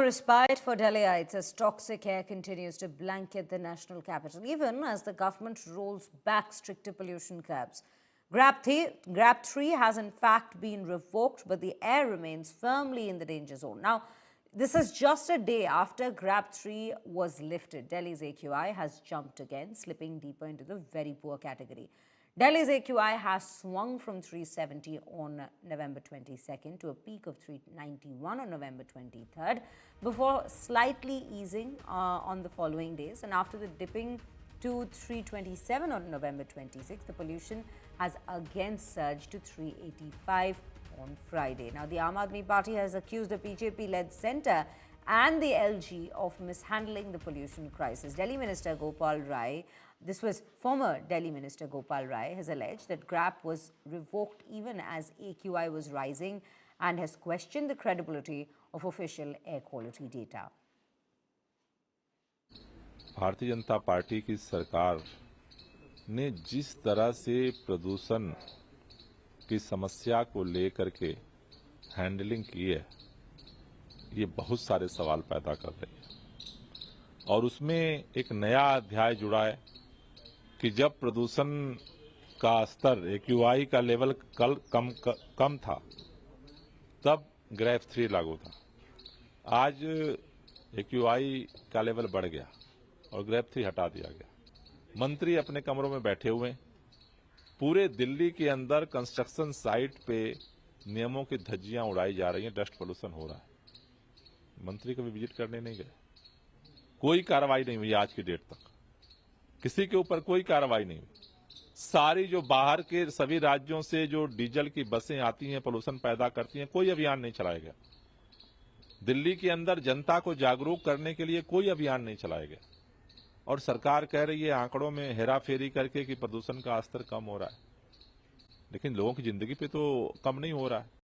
respite for Delhiites as toxic air continues to blanket the national capital, even as the government rolls back stricter pollution curbs. GRAP 3 has in fact been revoked, but the air remains firmly in the danger zone. Now, this is just a day after GRAP 3 was lifted. Delhi's AQI has jumped again, slipping deeper into the very poor category. Delhi's AQI has swung from 370 on November 22nd to a peak of 391 on November 23rd, before slightly easing on the following days. And after the dipping to 327 on November 26th, the pollution has again surged to 385 on Friday. Now, the Aam Aadmi Party has accused the BJP-led centre and the LG of mishandling the pollution crisis. Delhi Minister Gopal Rai, this was former Delhi Minister Gopal Rai, has alleged that GRAP was revoked even as AQI was rising and has questioned the credibility of official air quality data. Bharatiya Janata party की सरकार ने जिस तरह से प्रदूषण की समस्या को लेकर के हैंडलिंग की है, ये बहुत सारे सवाल पैदा कर रही है। और उसमें एक नया अध्याय जुड़ा है कि जब प्रदूषण का स्तर AQI का लेवल कल कम था, तब ग्रैप 3 लागू था। आज AQI का लेवल बढ़ गया और ग्रैप 3 हटा दिया गया। मंत्री अपने कमरों में बैठे हुए हैं। पूरे दिल्ली के अंदर कंस्ट्रक्शन साइट पे नियमों की धज्जियां उड़ाई जा रही हैं, डस्ट पोल्यूशन हो रहा है। मंत्री कभी विजिट करने नहीं गए, कोई कार्रवाई नहीं हुई आज की डेट तक, किसी के ऊपर कोई कार्रवाई नहीं हुई। सारी जो बाहर के सभी राज्यों से जो डीजल की बसें आती हैं, पोल्यूशन पैदा करती हैं, कोई अभियान नहीं चलाया गया। दिल्ली के अंदर जनता को जागरूक करने के लिए कोई अभियान नहीं चलाया गया। और सरकार कह रही है आंकड़ों में हेराफेरी करके कि प्रदूषण का स्तर कम हो रहा है, लेकिन लोगों की जिंदगी पे तो कम नहीं हो रहा है।